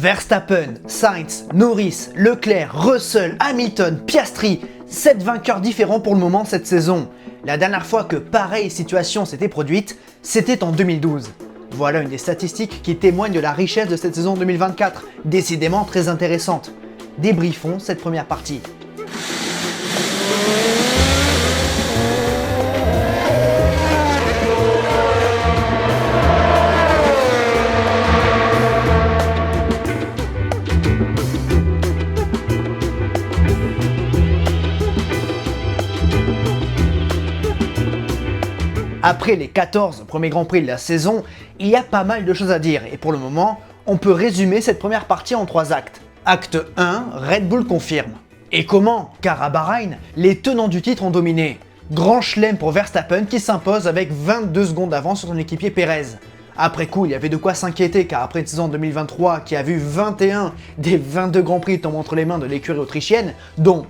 Verstappen, Sainz, Norris, Leclerc, Russell, Hamilton, Piastri, 7 vainqueurs différents pour le moment cette saison. La dernière fois que pareille situation s'était produite, c'était en 2012. Voilà une des statistiques qui témoignent de la richesse de cette saison 2024, décidément très intéressante. Débriefons cette première partie. Après les 14 premiers Grands Prix de la saison, il y a pas mal de choses à dire et pour le moment, on peut résumer cette première partie en 3 actes. Acte 1, Red Bull confirme. Et comment? Car à Bahreïn, les tenants du titre ont dominé. Grand chelem pour Verstappen qui s'impose avec 22 secondes d'avance sur son équipier Pérez. Après coup, il y avait de quoi s'inquiéter car après une saison 2023 qui a vu 21 des 22 Grands Prix tomber entre les mains de l'écurie autrichienne, dont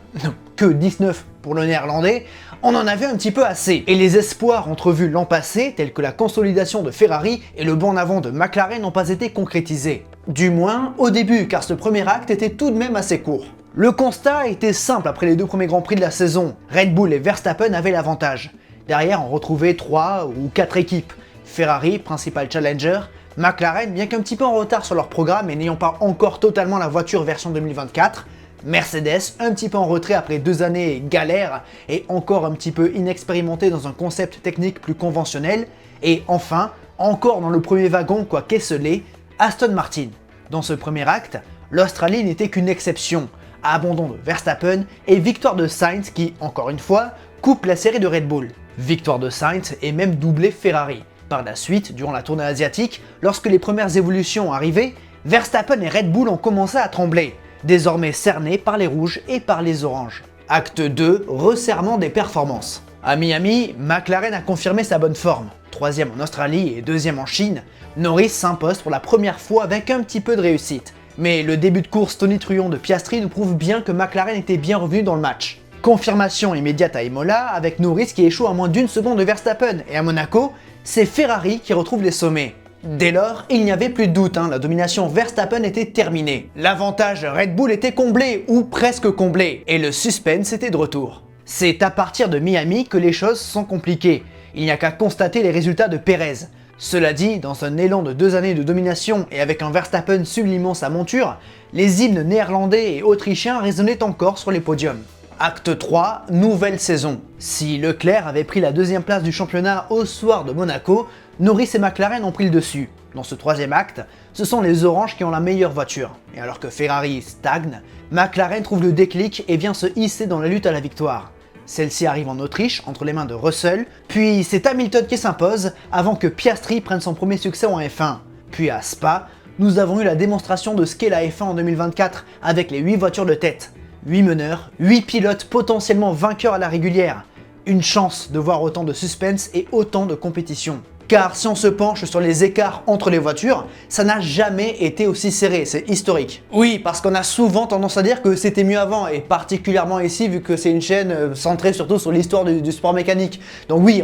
que 19 pour le néerlandais, on en avait un petit peu assez. Et les espoirs entrevus l'an passé, tels que la consolidation de Ferrari et le bond en avant de McLaren, n'ont pas été concrétisés. Du moins au début, car ce premier acte était tout de même assez court. Le constat était simple après les 2 premiers Grands Prix de la saison. Red Bull et Verstappen avaient l'avantage. Derrière, on retrouvait 3 ou 4 équipes. Ferrari, principal challenger, McLaren, bien qu'un petit peu en retard sur leur programme et n'ayant pas encore totalement la voiture version 2024, Mercedes, un petit peu en retrait après 2 années galères et encore un petit peu inexpérimenté dans un concept technique plus conventionnel, et enfin, encore dans le premier wagon quoique esselé, Aston Martin. Dans ce premier acte, l'Australie n'était qu'une exception, abandon de Verstappen et victoire de Sainz qui, encore une fois, coupe la série de Red Bull. Victoire de Sainz et même doublé Ferrari. Par la suite, durant la tournée asiatique, lorsque les premières évolutions arrivaient, Verstappen et Red Bull ont commencé à trembler, désormais cernés par les rouges et par les oranges. Acte 2, resserrement des performances. À Miami, McLaren a confirmé sa bonne forme. 3e en Australie et 2e en Chine, Norris s'impose pour la première fois avec un petit peu de réussite. Mais le début de course tonitruant de Piastri nous prouve bien que McLaren était bien revenu dans le match. Confirmation immédiate à Imola avec Norris qui échoue à moins d'1 seconde de Verstappen, et à Monaco, c'est Ferrari qui retrouve les sommets. Dès lors, il n'y avait plus de doute, la domination Verstappen était terminée. L'avantage Red Bull était comblé, ou presque comblé, et le suspense était de retour. C'est à partir de Miami que les choses sont compliquées. Il n'y a qu'à constater les résultats de Pérez. Cela dit, dans un élan de 2 années de domination et avec un Verstappen sublimant sa monture, les hymnes néerlandais et autrichiens résonnaient encore sur les podiums. Acte 3, nouvelle saison. Si Leclerc avait pris la 2e place du championnat au soir de Monaco, Norris et McLaren ont pris le dessus. Dans ce 3e acte, ce sont les oranges qui ont la meilleure voiture. Et alors que Ferrari stagne, McLaren trouve le déclic et vient se hisser dans la lutte à la victoire. Celle-ci arrive en Autriche, entre les mains de Russell, puis c'est Hamilton qui s'impose avant que Piastri prenne son premier succès en F1. Puis à Spa, nous avons eu la démonstration de ce qu'est la F1 en 2024 avec les 8 voitures de tête. 8 meneurs, 8 pilotes potentiellement vainqueurs à la régulière. Une chance de voir autant de suspense et autant de compétition. Car si on se penche sur les écarts entre les voitures, ça n'a jamais été aussi serré, c'est historique. Oui, parce qu'on a souvent tendance à dire que c'était mieux avant, et particulièrement ici vu que c'est une chaîne centrée surtout sur l'histoire du sport mécanique. Donc oui,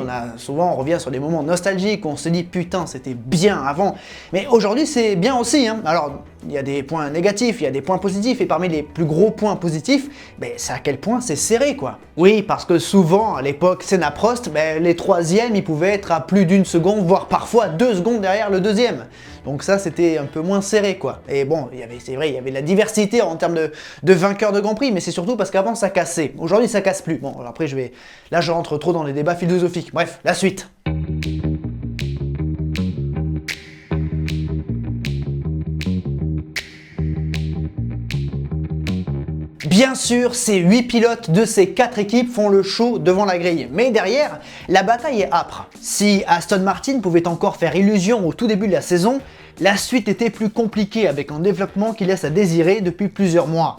on revient sur des moments nostalgiques où on se dit putain c'était bien avant, mais aujourd'hui c'est bien aussi. Alors il y a des points négatifs, il y a des points positifs, et parmi les plus gros points positifs, c'est à quel point c'est serré quoi. Oui, parce que souvent à l'époque Senna Prost, les 3e ils pouvaient être à plus d'1 seconde, voire parfois 2 secondes derrière le 2e. Donc ça c'était un peu moins serré quoi. Et bon, c'est vrai, il y avait de la diversité en termes de vainqueurs de Grand Prix, mais c'est surtout parce qu'avant ça cassait. Aujourd'hui ça casse plus. Bon, alors après là je rentre trop dans les débats philosophiques. Bref, la suite. Bien sûr, ces 8 pilotes de ces 4 équipes font le show devant la grille, mais derrière, la bataille est âpre. Si Aston Martin pouvait encore faire illusion au tout début de la saison, la suite était plus compliquée avec un développement qui laisse à désirer depuis plusieurs mois.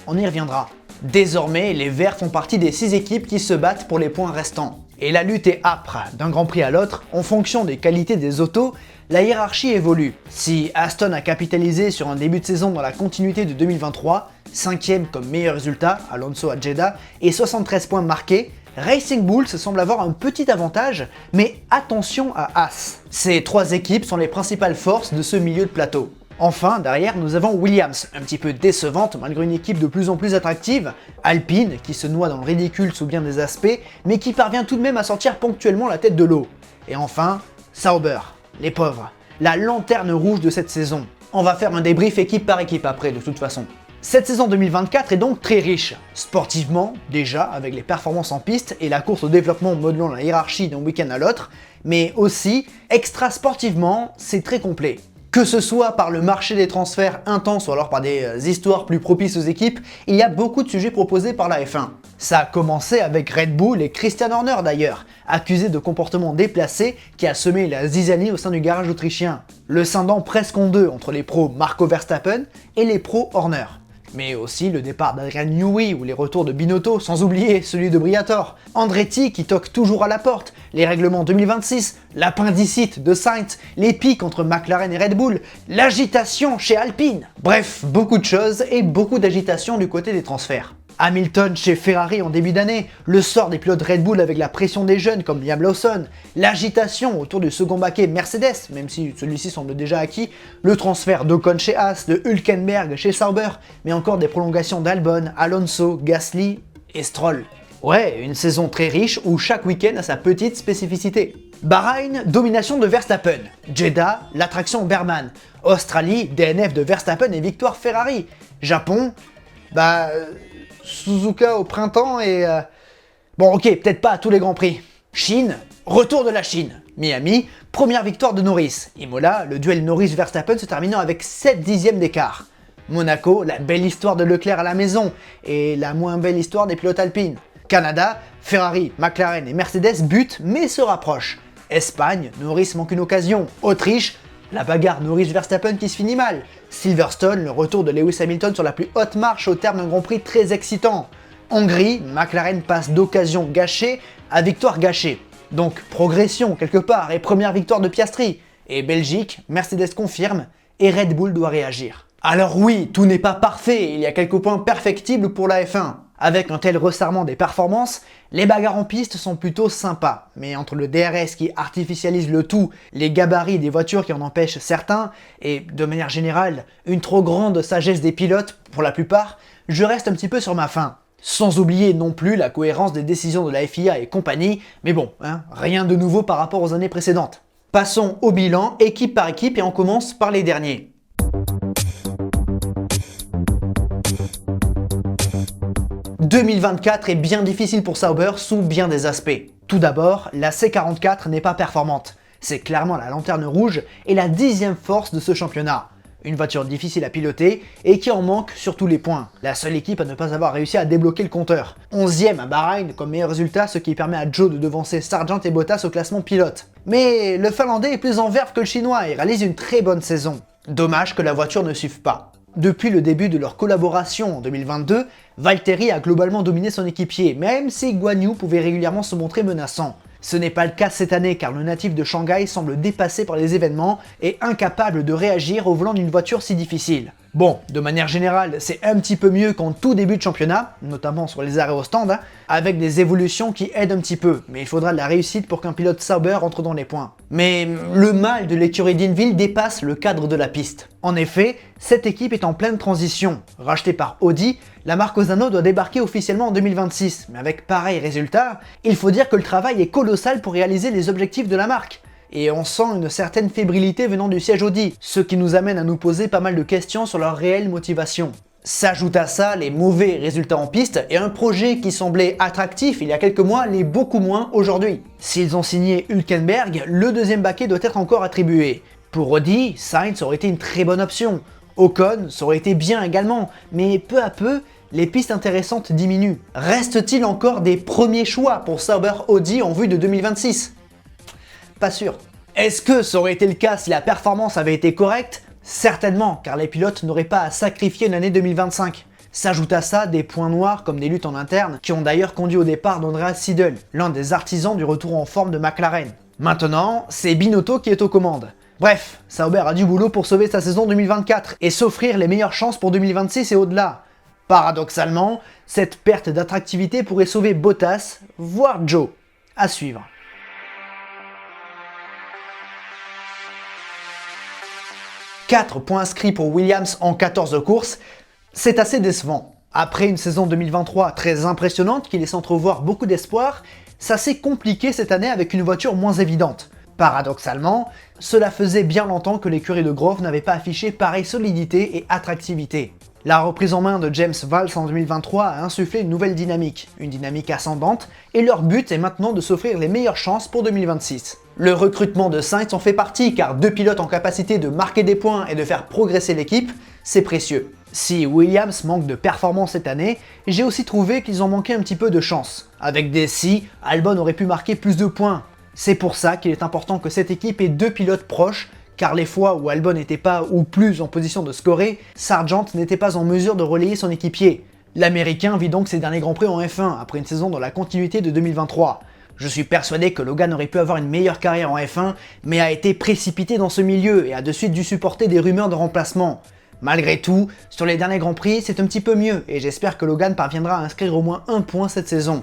On y reviendra. Désormais, les Verts font partie des 6 équipes qui se battent pour les points restants. Et la lutte est âpre, d'un Grand Prix à l'autre, en fonction des qualités des autos, la hiérarchie évolue. Si Aston a capitalisé sur un début de saison dans la continuité de 2023, 5e comme meilleur résultat, Alonso à Jeddah, et 73 points marqués, Racing Bull semble avoir un petit avantage, mais attention à Haas. Ces 3 équipes sont les principales forces de ce milieu de plateau. Enfin, derrière, nous avons Williams, un petit peu décevante malgré une équipe de plus en plus attractive, Alpine, qui se noie dans le ridicule sous bien des aspects, mais qui parvient tout de même à sortir ponctuellement la tête de l'eau. Et enfin, Sauber, les pauvres, la lanterne rouge de cette saison. On va faire un débrief équipe par équipe après, de toute façon. Cette saison 2024 est donc très riche, sportivement déjà, avec les performances en piste et la course au développement modelant la hiérarchie d'un week-end à l'autre, mais aussi, extra sportivement, c'est très complet. Que ce soit par le marché des transferts intense ou alors par des histoires plus propices aux équipes, il y a beaucoup de sujets proposés par la F1. Ça a commencé avec Red Bull et Christian Horner d'ailleurs, accusé de comportement déplacé qui a semé la zizanie au sein du garage autrichien, le scindant presque en deux entre les pros Marco Verstappen et les pros Horner. Mais aussi le départ d'Adrian Newey ou les retours de Binotto, sans oublier celui de Briatore, Andretti qui toque toujours à la porte, les règlements 2026, l'appendicite de Sainz, les pics entre McLaren et Red Bull, l'agitation chez Alpine. Bref, beaucoup de choses et beaucoup d'agitation du côté des transferts. Hamilton chez Ferrari en début d'année, le sort des pilotes Red Bull avec la pression des jeunes comme Liam Lawson, l'agitation autour du second baquet Mercedes, même si celui-ci semble déjà acquis, le transfert d'Ocon chez Haas, de Hülkenberg chez Sauber, mais encore des prolongations d'Albon, Alonso, Gasly et Stroll. Ouais, une saison très riche où chaque week-end a sa petite spécificité. Bahreïn, domination de Verstappen. Jeddah, l'attraction Berman. Australie, DNF de Verstappen et victoire Ferrari. Japon, Suzuka au printemps et... Bon ok, peut-être pas à tous les grands prix. Chine, retour de la Chine. Miami, première victoire de Norris. Imola, le duel Norris-Verstappen se terminant avec 7 dixièmes d'écart. Monaco, la belle histoire de Leclerc à la maison et la moins belle histoire des pilotes alpines. Canada, Ferrari, McLaren et Mercedes butent mais se rapprochent. Espagne, Norris manque une occasion. Autriche, la bagarre Norris-Verstappen qui se finit mal. Silverstone, le retour de Lewis Hamilton sur la plus haute marche au terme d'un Grand Prix très excitant. Hongrie, McLaren passe d'occasion gâchée à victoire gâchée. Donc progression quelque part et première victoire de Piastri. Et Belgique, Mercedes confirme et Red Bull doit réagir. Alors oui, tout n'est pas parfait, il y a quelques points perfectibles pour la F1. Avec un tel resserrement des performances, les bagarres en piste sont plutôt sympas. Mais entre le DRS qui artificialise le tout, les gabarits des voitures qui en empêchent certains, et de manière générale, une trop grande sagesse des pilotes, pour la plupart, je reste un petit peu sur ma faim. Sans oublier non plus la cohérence des décisions de la FIA et compagnie, mais bon, rien de nouveau par rapport aux années précédentes. Passons au bilan, équipe par équipe, et on commence par les derniers. « 2024 est bien difficile pour Sauber sous bien des aspects. Tout d'abord, la C44 n'est pas performante. C'est clairement la lanterne rouge et la 10e force de ce championnat. Une voiture difficile à piloter et qui en manque sur tous les points. La seule équipe à ne pas avoir réussi à débloquer le compteur. 11e à Bahreïn comme meilleur résultat, ce qui permet à Joe de devancer Sargent et Bottas au classement pilote. Mais le Finlandais est plus en verve que le Chinois et réalise une très bonne saison. Dommage que la voiture ne suive pas. Depuis le début de leur collaboration en 2022, Valtteri a globalement dominé son équipier, même si Guan Yu pouvait régulièrement se montrer menaçant. Ce n'est pas le cas cette année car le natif de Shanghai semble dépassé par les événements et incapable de réagir au volant d'une voiture si difficile. Bon, de manière générale, c'est un petit peu mieux qu'en tout début de championnat, notamment sur les arrêts au stand, avec des évolutions qui aident un petit peu, mais il faudra de la réussite pour qu'un pilote Sauber entre dans les points. Mais le mal de l'écurie d'Inville dépasse le cadre de la piste. En effet, cette équipe est en pleine transition. Rachetée par Audi, la marque Ozano doit débarquer officiellement en 2026, mais avec pareil résultat, il faut dire que le travail est colossal pour réaliser les objectifs de la marque. Et on sent une certaine fébrilité venant du siège Audi, ce qui nous amène à nous poser pas mal de questions sur leur réelle motivation. S'ajoute à ça les mauvais résultats en piste et un projet qui semblait attractif il y a quelques mois l'est beaucoup moins aujourd'hui. S'ils ont signé Hülkenberg, le deuxième baquet doit être encore attribué. Pour Audi, Sainz aurait été une très bonne option. Ocon, ça aurait été bien également, mais peu à peu, les pistes intéressantes diminuent. Reste-t-il encore des premiers choix pour Sauber Audi en vue de 2026 ? Pas sûr. Est-ce que ça aurait été le cas si la performance avait été correcte? Certainement, car les pilotes n'auraient pas à sacrifier l'année 2025. S'ajoute à ça des points noirs comme des luttes en interne, qui ont d'ailleurs conduit au départ d'Andreas Seidl, l'un des artisans du retour en forme de McLaren. Maintenant, c'est Binotto qui est aux commandes. Bref, Sauber a du boulot pour sauver sa saison 2024 et s'offrir les meilleures chances pour 2026 et au-delà. Paradoxalement, cette perte d'attractivité pourrait sauver Bottas, voire Joe. À suivre. 4 points inscrits pour Williams en 14 courses, c'est assez décevant. Après une saison 2023 très impressionnante qui laisse entrevoir beaucoup d'espoir, ça s'est compliqué cette année avec une voiture moins évidente. Paradoxalement, cela faisait bien longtemps que l'écurie de Grove n'avait pas affiché pareille solidité et attractivité. La reprise en main de James Valls en 2023 a insufflé une nouvelle dynamique, une dynamique ascendante, et leur but est maintenant de s'offrir les meilleures chances pour 2026. Le recrutement de Sainz en fait partie, car 2 pilotes en capacité de marquer des points et de faire progresser l'équipe, c'est précieux. Si Williams manque de performance cette année, j'ai aussi trouvé qu'ils ont manqué un petit peu de chance. Avec des si, Albon aurait pu marquer plus de points. C'est pour ça qu'il est important que cette équipe ait 2 pilotes proches, car les fois où Albon n'était pas ou plus en position de scorer, Sargent n'était pas en mesure de relayer son équipier. L'Américain vit donc ses derniers Grands Prix en F1 après une saison dans la continuité de 2023. Je suis persuadé que Logan aurait pu avoir une meilleure carrière en F1, mais a été précipité dans ce milieu et a de suite dû supporter des rumeurs de remplacement. Malgré tout, sur les derniers Grands Prix, c'est un petit peu mieux et j'espère que Logan parviendra à inscrire au moins 1 point cette saison.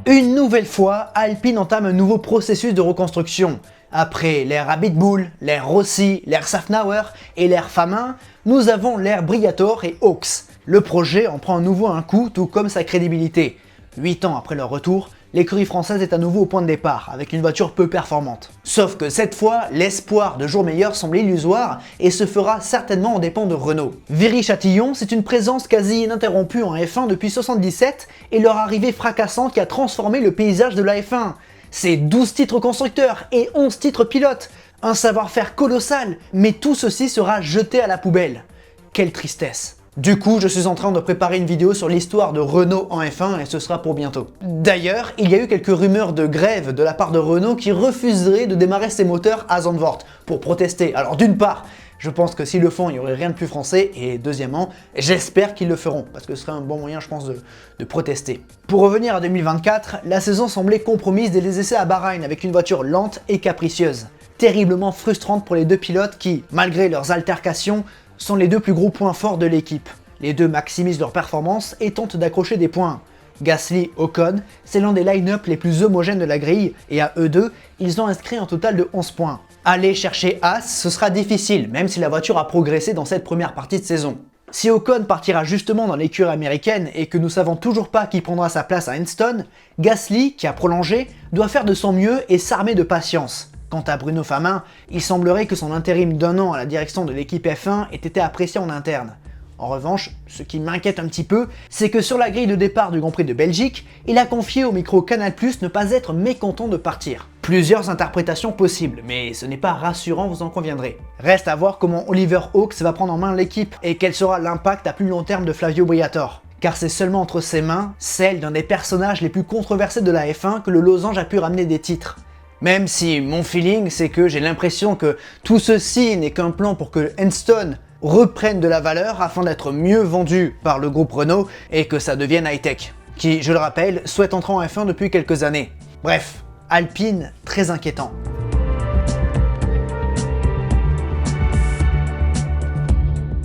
Une nouvelle fois, Alpine entame un nouveau processus de reconstruction. Après l'ère Red Bull, l'ère Rossi, l'ère Safnauer et l'ère Famin, nous avons l'ère Briatore et Hawks. Le projet en prend à nouveau un coup, tout comme sa crédibilité. 8 ans après leur retour, l'écurie française est à nouveau au point de départ, avec une voiture peu performante. Sauf que cette fois, l'espoir de jours meilleurs semble illusoire et se fera certainement aux dépens de Renault. Viry-Châtillon, c'est une présence quasi ininterrompue en F1 depuis 1977 et leur arrivée fracassante qui a transformé le paysage de la F1. C'est 12 titres constructeurs et 11 titres pilotes, un savoir-faire colossal, mais tout ceci sera jeté à la poubelle. Quelle tristesse. Du coup, je suis en train de préparer une vidéo sur l'histoire de Renault en F1 et ce sera pour bientôt. D'ailleurs, il y a eu quelques rumeurs de grève de la part de Renault qui refuserait de démarrer ses moteurs à Zandvoort pour protester. Alors d'une part, je pense que s'ils le font, il n'y aurait rien de plus français, et deuxièmement, j'espère qu'ils le feront, parce que ce serait un bon moyen, je pense, de protester. Pour revenir à 2024, la saison semblait compromise dès les essais à Bahreïn avec une voiture lente et capricieuse. Terriblement frustrante pour les 2 pilotes qui, malgré leurs altercations, sont les 2 plus gros points forts de l'équipe. Les 2 maximisent leur performance et tentent d'accrocher des points. Gasly, Ocon, c'est l'un des line-up les plus homogènes de la grille, et à eux deux, ils ont inscrit un total de 11 points. Aller chercher Haas, ce sera difficile, même si la voiture a progressé dans cette première partie de saison. Si Ocon partira justement dans l'écurie américaine et que nous savons toujours pas qui prendra sa place à Enstone, Gasly, qui a prolongé, doit faire de son mieux et s'armer de patience. Quant à Bruno Famin, il semblerait que son intérim d'1 an à la direction de l'équipe F1 ait été apprécié en interne. En revanche, ce qui m'inquiète un petit peu, c'est que sur la grille de départ du Grand Prix de Belgique, il a confié au micro Canal+ ne pas être mécontent de partir. Plusieurs interprétations possibles, mais ce n'est pas rassurant, vous en conviendrez. Reste à voir comment Oliver Hawks va prendre en main l'équipe et quel sera l'impact à plus long terme de Flavio Briatore. Car c'est seulement entre ses mains, celle d'un des personnages les plus controversés de la F1, que le losange a pu ramener des titres. Même si mon feeling, c'est que j'ai l'impression que tout ceci n'est qu'un plan pour que Enstone reprenne de la valeur afin d'être mieux vendu par le groupe Renault et que ça devienne high-tech, qui, je le rappelle, souhaite entrer en F1 depuis quelques années. Bref, Alpine, très inquiétant.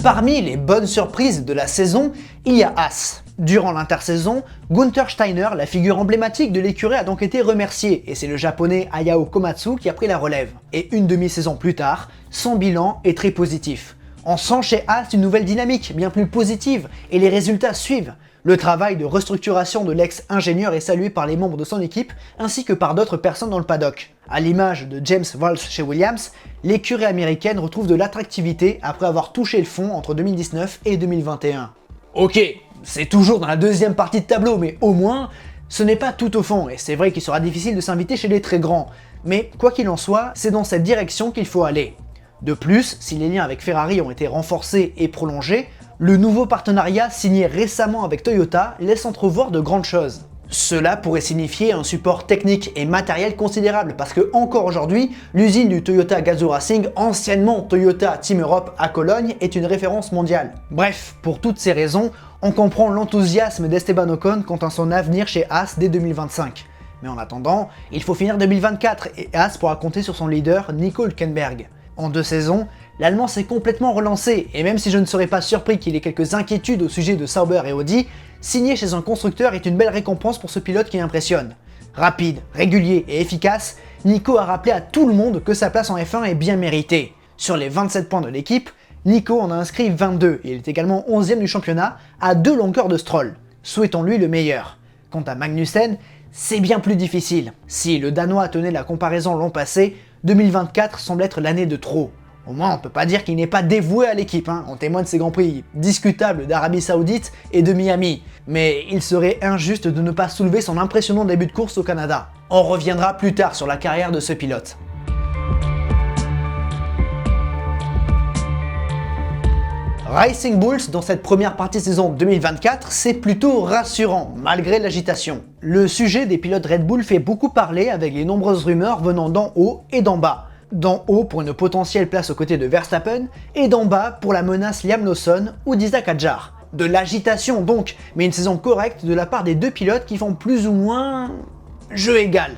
Parmi les bonnes surprises de la saison, il y a Haas. Durant l'intersaison, Gunther Steiner, la figure emblématique de l'écurie, a donc été remercié, et c'est le japonais Hayao Komatsu qui a pris la relève. Et une demi-saison plus tard, son bilan est très positif. On sent chez Haas une nouvelle dynamique, bien plus positive, et les résultats suivent. Le travail de restructuration de l'ex-ingénieur est salué par les membres de son équipe, ainsi que par d'autres personnes dans le paddock. À l'image de James Valls chez Williams, l'écurie américaine retrouve de l'attractivité après avoir touché le fond entre 2019 et 2021. Ok, c'est toujours dans la deuxième partie de tableau, mais au moins, ce n'est pas tout au fond, et c'est vrai qu'il sera difficile de s'inviter chez les très grands. Mais quoi qu'il en soit, c'est dans cette direction qu'il faut aller. De plus, si les liens avec Ferrari ont été renforcés et prolongés, le nouveau partenariat signé récemment avec Toyota laisse entrevoir de grandes choses. Cela pourrait signifier un support technique et matériel considérable parce que encore aujourd'hui, l'usine du Toyota Gazoo Racing, anciennement Toyota Team Europe à Cologne, est une référence mondiale. Bref, pour toutes ces raisons, on comprend l'enthousiasme d'Esteban Ocon quant à son avenir chez Haas dès 2025. Mais en attendant, il faut finir 2024 et Haas pourra compter sur son leader Nico Hülkenberg. En 2 saisons, l'Allemand s'est complètement relancé, et même si je ne serais pas surpris qu'il ait quelques inquiétudes au sujet de Sauber et Audi, signer chez un constructeur est une belle récompense pour ce pilote qui impressionne. Rapide, régulier et efficace, Nico a rappelé à tout le monde que sa place en F1 est bien méritée. Sur les 27 points de l'équipe, Nico en a inscrit 22 et il est également 11e du championnat à 2 longueurs de Stroll. Souhaitons-lui le meilleur. Quant à Magnussen, c'est bien plus difficile. Si le Danois tenait la comparaison l'an passé, 2024 semble être l'année de trop. Au moins on peut pas dire qu'il n'est pas dévoué à l'équipe, en témoigne ses grands prix discutables d'Arabie Saoudite et de Miami. Mais il serait injuste de ne pas soulever son impressionnant début de course au Canada. On reviendra plus tard sur la carrière de ce pilote. Racing Bulls dans cette première partie de saison 2024, c'est plutôt rassurant malgré l'agitation. Le sujet des pilotes Red Bull fait beaucoup parler avec les nombreuses rumeurs venant d'en haut et d'en bas. D'en haut pour une potentielle place aux côtés de Verstappen et d'en bas pour la menace Liam Lawson ou d'Isaac Hadjar. De l'agitation donc, mais une saison correcte de la part des deux pilotes qui font plus ou moins jeu égal.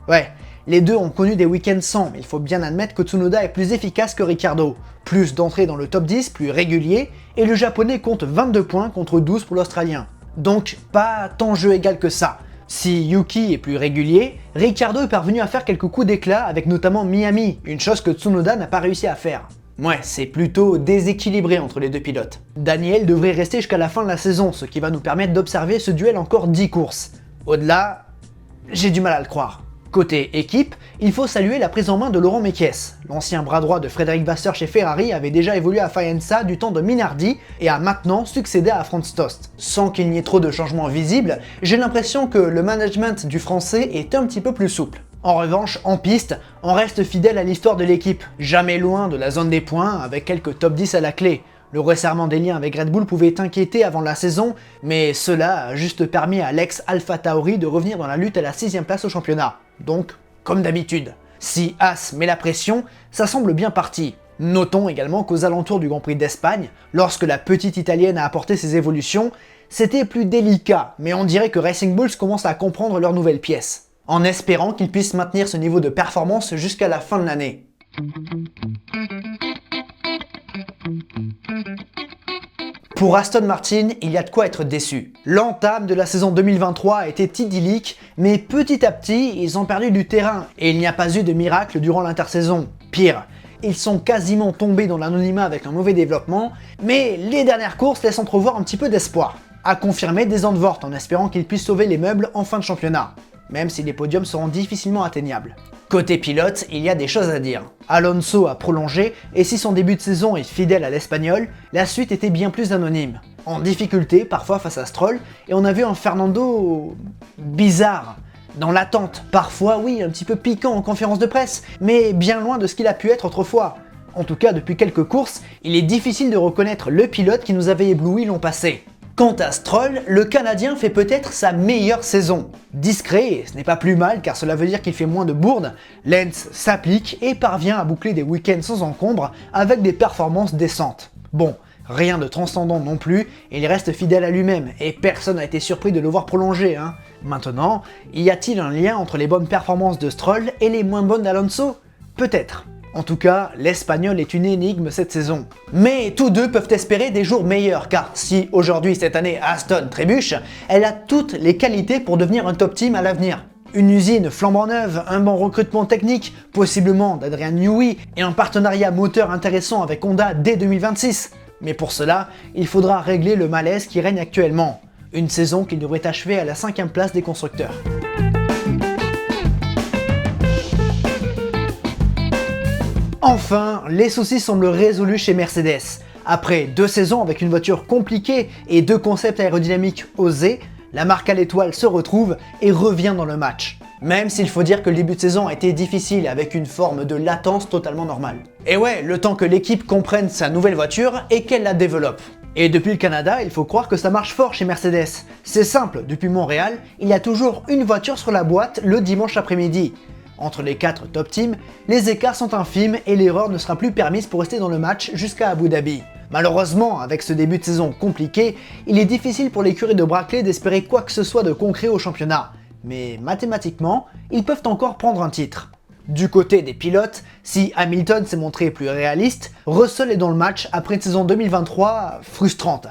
Ouais, les deux ont connu des week-ends sans, mais il faut bien admettre que Tsunoda est plus efficace que Ricciardo. Plus d'entrées dans le top 10, plus régulier, et le japonais compte 22 points contre 12 pour l'australien. Donc pas tant jeu égal que ça. Si Yuki est plus régulier, Ricciardo est parvenu à faire quelques coups d'éclat avec notamment Miami, une chose que Tsunoda n'a pas réussi à faire. Ouais, c'est plutôt déséquilibré entre les deux pilotes. Daniel devrait rester jusqu'à la fin de la saison, ce qui va nous permettre d'observer ce duel encore 10 courses. Au-delà, j'ai du mal à le croire. Côté équipe, il faut saluer la prise en main de Laurent Mekies. L'ancien bras droit de Frédéric Vasseur chez Ferrari avait déjà évolué à Faenza du temps de Minardi et a maintenant succédé à Franz Tost. Sans qu'il n'y ait trop de changements visibles, j'ai l'impression que le management du français est un petit peu plus souple. En revanche, en piste, on reste fidèle à l'histoire de l'équipe, jamais loin de la zone des points avec quelques top 10 à la clé. Le resserrement des liens avec Red Bull pouvait inquiéter avant la saison, mais cela a juste permis à l'ex Alpha Tauri de revenir dans la lutte à la 6ème place au championnat. Donc, comme d'habitude. Si As met la pression, ça semble bien parti. Notons également qu'aux alentours du Grand Prix d'Espagne, lorsque la petite italienne a apporté ses évolutions, c'était plus délicat, mais on dirait que Racing Bulls commence à comprendre leurs nouvelles pièces, en espérant qu'ils puissent maintenir ce niveau de performance jusqu'à la fin de l'année. Pour Aston Martin, il y a de quoi être déçu. L'entame de la saison 2023 a été idyllique, mais petit à petit, ils ont perdu du terrain et il n'y a pas eu de miracle durant l'intersaison. Pire, ils sont quasiment tombés dans l'anonymat avec un mauvais développement, mais les dernières courses laissent entrevoir un petit peu d'espoir. À confirmer des Zandvoort en espérant qu'ils puissent sauver les meubles en fin de championnat, même si les podiums seront difficilement atteignables. Côté pilote, il y a des choses à dire. Alonso a prolongé, et si son début de saison est fidèle à l'espagnol, la suite était bien plus anonyme. En difficulté, parfois face à Stroll, et on a vu un Fernando bizarre, dans l'attente. Parfois, oui, un petit peu piquant en conférence de presse, mais bien loin de ce qu'il a pu être autrefois. En tout cas, depuis quelques courses, il est difficile de reconnaître le pilote qui nous avait ébloui l'an passé. Quant à Stroll, le Canadien fait peut-être sa meilleure saison. Discret, et ce n'est pas plus mal car cela veut dire qu'il fait moins de bourdes, Lance s'applique et parvient à boucler des week-ends sans encombre avec des performances décentes. Bon, rien de transcendant non plus, et il reste fidèle à lui-même, et personne n'a été surpris de le voir prolonger. Maintenant, y a-t-il un lien entre les bonnes performances de Stroll et les moins bonnes d'Alonso? Peut-être. En tout cas, l'Espagnol est une énigme cette saison. Mais tous deux peuvent espérer des jours meilleurs, car si aujourd'hui, cette année, Aston trébuche, elle a toutes les qualités pour devenir un top team à l'avenir. Une usine flambant neuve, un bon recrutement technique, possiblement d'Adrian Newey, et un partenariat moteur intéressant avec Honda dès 2026. Mais pour cela, il faudra régler le malaise qui règne actuellement. Une saison qui devrait achever à la 5ème place des constructeurs. Enfin, les soucis semblent résolus chez Mercedes. Après 2 saisons avec une voiture compliquée et 2 concepts aérodynamiques osés, la marque à l'étoile se retrouve et revient dans le match. Même s'il faut dire que le début de saison a été difficile avec une forme de latence totalement normale. Et ouais, le temps que l'équipe comprenne sa nouvelle voiture et qu'elle la développe. Et depuis le Canada, il faut croire que ça marche fort chez Mercedes. C'est simple, depuis Montréal, il y a toujours une voiture sur la boîte le dimanche après-midi. Entre les 4 top teams, les écarts sont infimes et l'erreur ne sera plus permise pour rester dans le match jusqu'à Abu Dhabi. Malheureusement, avec ce début de saison compliqué, il est difficile pour l'écurie de Brackley d'espérer quoi que ce soit de concret au championnat. Mais mathématiquement, ils peuvent encore prendre un titre. Du côté des pilotes, si Hamilton s'est montré plus réaliste, Russell est dans le match après une saison 2023 frustrante.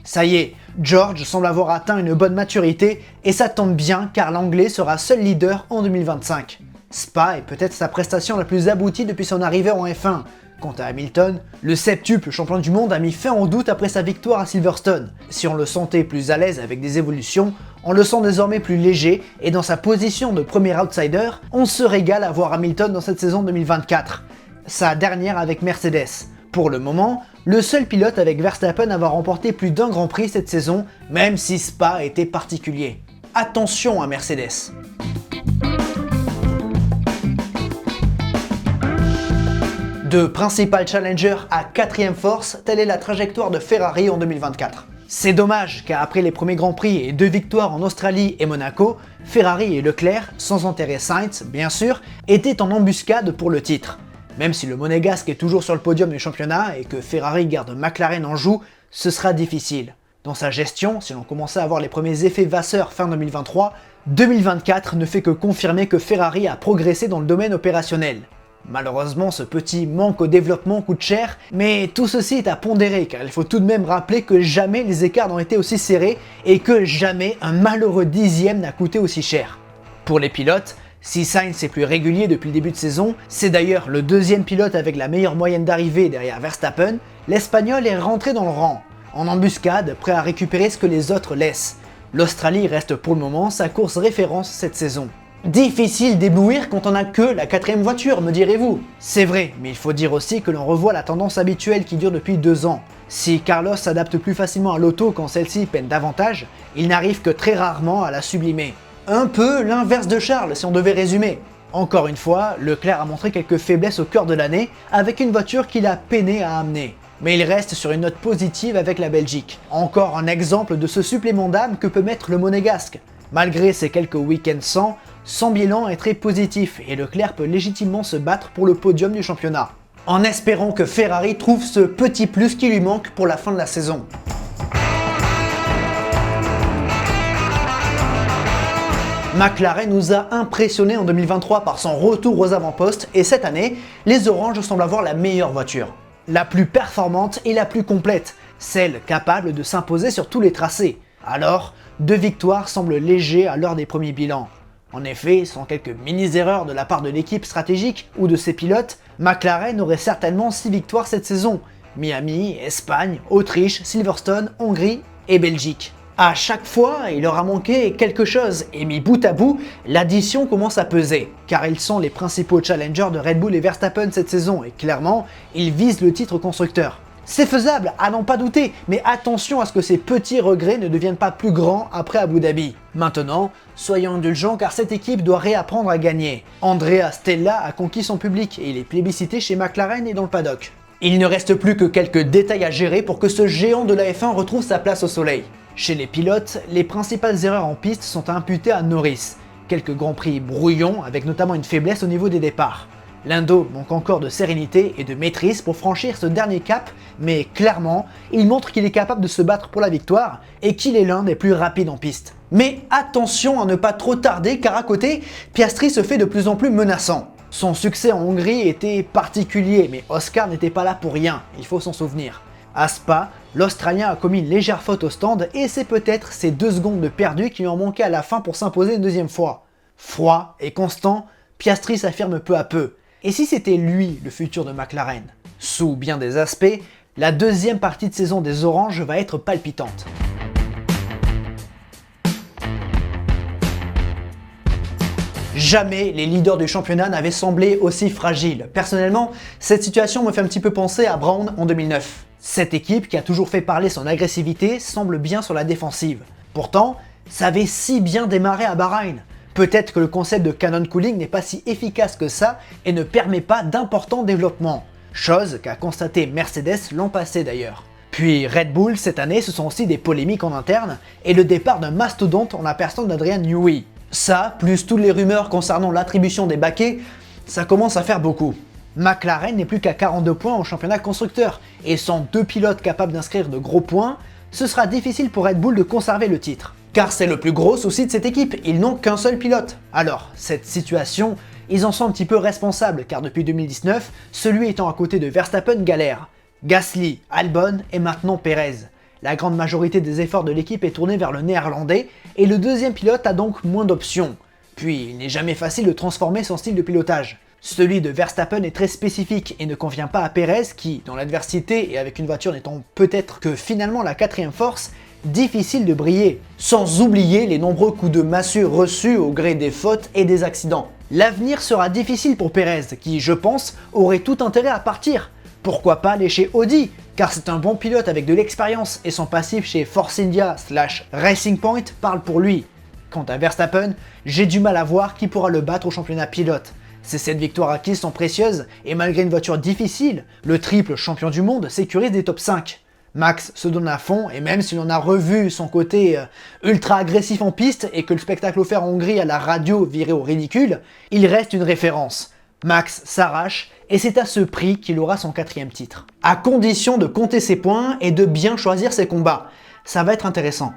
Ça y est, George semble avoir atteint une bonne maturité et ça tombe bien car l'anglais sera seul leader en 2025. Spa est peut-être sa prestation la plus aboutie depuis son arrivée en F1. Quant à Hamilton, le septuple champion du monde a mis fin au doute après sa victoire à Silverstone. Si on le sentait plus à l'aise avec des évolutions, on le sent désormais plus léger et dans sa position de premier outsider, on se régale à voir Hamilton dans cette saison 2024. Sa dernière avec Mercedes. Pour le moment, le seul pilote avec Verstappen à avoir remporté plus d'un Grand Prix cette saison, même si Spa était particulier. Attention à Mercedes. De principal challenger à quatrième force, telle est la trajectoire de Ferrari en 2024. C'est dommage car après les premiers Grands Prix et 2 victoires en Australie et Monaco, Ferrari et Leclerc, sans enterrer Sainz bien sûr, étaient en embuscade pour le titre. Même si le Monégasque est toujours sur le podium du championnat et que Ferrari garde McLaren en joue, ce sera difficile. Dans sa gestion, si l'on commençait à voir les premiers effets Vasseur fin 2023, 2024 ne fait que confirmer que Ferrari a progressé dans le domaine opérationnel. Malheureusement, ce petit manque au développement coûte cher, mais tout ceci est à pondérer car il faut tout de même rappeler que jamais les écarts n'ont été aussi serrés et que jamais un malheureux dixième n'a coûté aussi cher. Pour les pilotes, si Sainz est plus régulier depuis le début de saison, c'est d'ailleurs le deuxième pilote avec la meilleure moyenne d'arrivée derrière Verstappen, l'Espagnol est rentré dans le rang, en embuscade, prêt à récupérer ce que les autres laissent. L'Australie reste pour le moment sa course référence cette saison. Difficile d'éblouir quand on n'a que la quatrième voiture, me direz-vous. C'est vrai, mais il faut dire aussi que l'on revoit la tendance habituelle qui dure depuis 2 ans. Si Carlos s'adapte plus facilement à l'auto quand celle-ci peine davantage, il n'arrive que très rarement à la sublimer. Un peu l'inverse de Charles si on devait résumer. Encore une fois, Leclerc a montré quelques faiblesses au cœur de l'année avec une voiture qu'il a peiné à amener. Mais il reste sur une note positive avec la Belgique. Encore un exemple de ce supplément d'âme que peut mettre le Monégasque. Malgré ses quelques week-ends son bilan est très positif et Leclerc peut légitimement se battre pour le podium du championnat. En espérant que Ferrari trouve ce petit plus qui lui manque pour la fin de la saison. McLaren nous a impressionnés en 2023 par son retour aux avant-postes et cette année, les Oranges semblent avoir la meilleure voiture. La plus performante et la plus complète, celle capable de s'imposer sur tous les tracés. Alors, 2 victoires semblent légers à l'heure des premiers bilans. En effet, sans quelques mini-erreurs de la part de l'équipe stratégique ou de ses pilotes, McLaren aurait certainement 6 victoires cette saison. Miami, Espagne, Autriche, Silverstone, Hongrie et Belgique. À chaque fois, il leur a manqué quelque chose et mis bout à bout, l'addition commence à peser. Car ils sont les principaux challengers de Red Bull et Verstappen cette saison et clairement, ils visent le titre constructeur. C'est faisable, à n'en pas douter, mais attention à ce que ces petits regrets ne deviennent pas plus grands après Abu Dhabi. Maintenant, soyons indulgents car cette équipe doit réapprendre à gagner. Andrea Stella a conquis son public et il est plébiscité chez McLaren et dans le paddock. Il ne reste plus que quelques détails à gérer pour que ce géant de la F1 retrouve sa place au soleil. Chez les pilotes, les principales erreurs en piste sont imputées à Norris. Quelques grands prix brouillons avec notamment une faiblesse au niveau des départs. L'Indo manque encore de sérénité et de maîtrise pour franchir ce dernier cap, mais clairement, il montre qu'il est capable de se battre pour la victoire et qu'il est l'un des plus rapides en piste. Mais attention à ne pas trop tarder car à côté, Piastri se fait de plus en plus menaçant. Son succès en Hongrie était particulier, mais Oscar n'était pas là pour rien, il faut s'en souvenir. À Spa, l'Australien a commis une légère faute au stand et c'est peut-être ces 2 secondes de perdu qui lui ont manqué à la fin pour s'imposer une deuxième fois. Froid et constant, Piastri s'affirme peu à peu. Et si c'était lui le futur de McLaren? Sous bien des aspects, la deuxième partie de saison des Oranges va être palpitante. Jamais les leaders du championnat n'avaient semblé aussi fragiles. Personnellement, cette situation me fait un petit peu penser à Brown en 2009. Cette équipe, qui a toujours fait parler son agressivité, semble bien sur la défensive. Pourtant, ça avait si bien démarré à Bahreïn. Peut-être que le concept de cannon cooling n'est pas si efficace que ça et ne permet pas d'importants développements. Chose qu'a constaté Mercedes l'an passé d'ailleurs. Puis Red Bull cette année, ce sont aussi des polémiques en interne et le départ d'un mastodonte en la personne d'Adrian Newey. Ça, plus toutes les rumeurs concernant l'attribution des baquets, ça commence à faire beaucoup. McLaren n'est plus qu'à 42 points au championnat constructeur et sans 2 pilotes capables d'inscrire de gros points, ce sera difficile pour Red Bull de conserver le titre. Car c'est le plus gros souci de cette équipe, ils n'ont qu'un seul pilote. Alors, cette situation, ils en sont un petit peu responsables car depuis 2019, celui étant à côté de Verstappen galère. Gasly, Albon et maintenant Perez. La grande majorité des efforts de l'équipe est tournée vers le néerlandais et le deuxième pilote a donc moins d'options. Puis il n'est jamais facile de transformer son style de pilotage. Celui de Verstappen est très spécifique et ne convient pas à Perez qui, dans l'adversité et avec une voiture n'étant peut-être que finalement la quatrième force, difficile de briller, sans oublier les nombreux coups de massue reçus au gré des fautes et des accidents. L'avenir sera difficile pour Perez, qui, je pense, aurait tout intérêt à partir. Pourquoi pas aller chez Audi, car c'est un bon pilote avec de l'expérience et son passif chez Force India / Racing Point parle pour lui. Quant à Verstappen, j'ai du mal à voir qui pourra le battre au championnat pilote. Ces 7 victoires acquises sont précieuses et malgré une voiture difficile, le triple champion du monde sécurise des top 5. Max se donne à fond et même si l'on a revu son côté ultra agressif en piste et que le spectacle offert en Hongrie à la radio virait au ridicule, il reste une référence. Max s'arrache et c'est à ce prix qu'il aura son 4e titre. À condition de compter ses points et de bien choisir ses combats. Ça va être intéressant.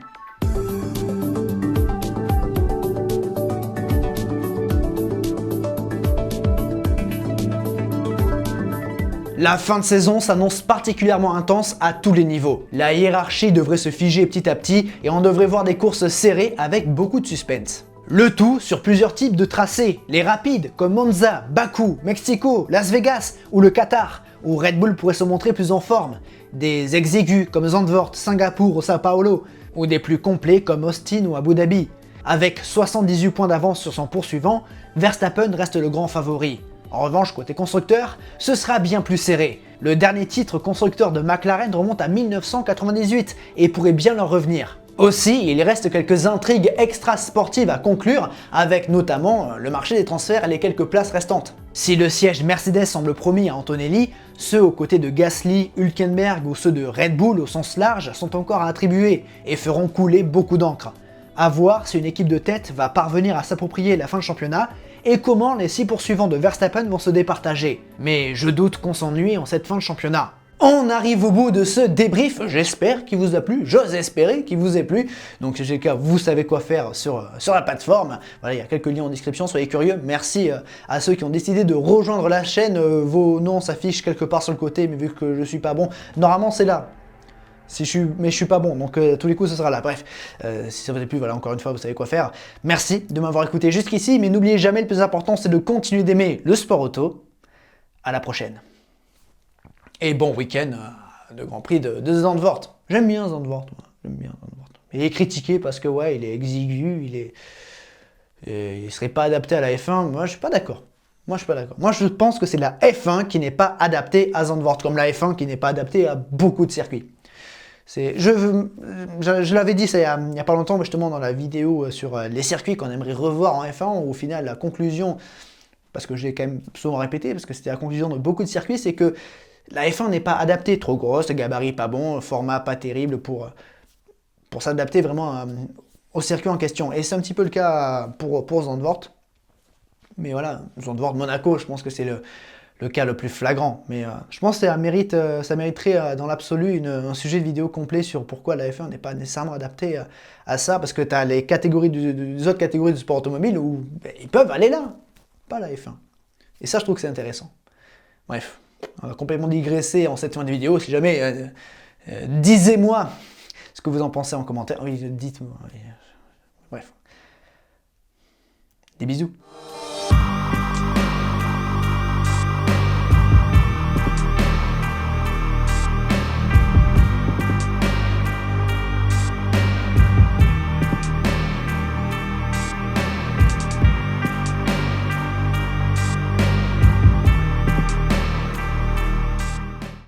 La fin de saison s'annonce particulièrement intense à tous les niveaux. La hiérarchie devrait se figer petit à petit et on devrait voir des courses serrées avec beaucoup de suspense. Le tout sur plusieurs types de tracés, les rapides comme Monza, Bakou, Mexico, Las Vegas ou le Qatar, où Red Bull pourrait se montrer plus en forme, des exigus comme Zandvoort, Singapour ou Sao Paulo, ou des plus complets comme Austin ou Abu Dhabi. Avec 78 points d'avance sur son poursuivant, Verstappen reste le grand favori. En revanche, côté constructeur, ce sera bien plus serré. Le dernier titre constructeur de McLaren remonte à 1998 et pourrait bien leur revenir. Aussi, il reste quelques intrigues extra-sportives à conclure, avec notamment le marché des transferts et les quelques places restantes. Si le siège Mercedes semble promis à Antonelli, ceux aux côtés de Gasly, Hülkenberg ou ceux de Red Bull au sens large sont encore à attribuer et feront couler beaucoup d'encre. À voir si une équipe de tête va parvenir à s'approprier la fin de championnat et comment les 6 poursuivants de Verstappen vont se départager. Mais je doute qu'on s'ennuie en cette fin de championnat. On arrive au bout de ce débrief, j'espère qu'il vous a plu, j'ose espérer qu'il vous ait plu. Donc si c'est le cas, vous savez quoi faire sur la plateforme. Voilà, il y a quelques liens en description, soyez curieux. Merci à ceux qui ont décidé de rejoindre la chaîne. Vos noms s'affichent quelque part sur le côté, mais vu que je suis pas bon, normalement c'est là. Mais je suis pas bon, donc tous les coups ce sera là. Bref, si ça vous a plu, voilà, encore une fois, vous savez quoi faire. Merci de m'avoir écouté jusqu'ici, mais n'oubliez jamais, le plus important, c'est de continuer d'aimer le sport auto. À la prochaine. Et bon week-end de Grand Prix de Zandvoort. J'aime bien Zandvoort, j'aime bien Zandvoort. Il est critiqué parce que ouais, il est exigu, il serait pas adapté à la F1. Moi, je suis pas d'accord. Moi, je pense que c'est la F1 qui n'est pas adaptée à Zandvoort, comme la F1 qui n'est pas adaptée à beaucoup de circuits. Je l'avais dit ça il y a pas longtemps, justement dans la vidéo sur les circuits qu'on aimerait revoir en F1, où au final la conclusion, parce que j'ai quand même souvent répété, parce que c'était la conclusion de beaucoup de circuits, c'est que la F1 n'est pas adaptée, trop grosse, gabarit pas bon, format pas terrible pour s'adapter vraiment au circuit en question. Et c'est un petit peu le cas pour Zandvoort. Mais voilà, Zandvoort, Monaco, je pense que c'est le cas le plus flagrant. Mais je pense que ça mériterait dans l'absolu un sujet de vidéo complet sur pourquoi la F1 n'est pas nécessairement adaptée à ça, parce que tu as les catégories les autres catégories du sport automobile où ils peuvent aller là, pas la F1. Et ça, je trouve que c'est intéressant. Bref, on va complètement digresser en cette fin de vidéo. Si jamais, disez-moi ce que vous en pensez en commentaire. Oui, dites-moi. Bref. Des bisous.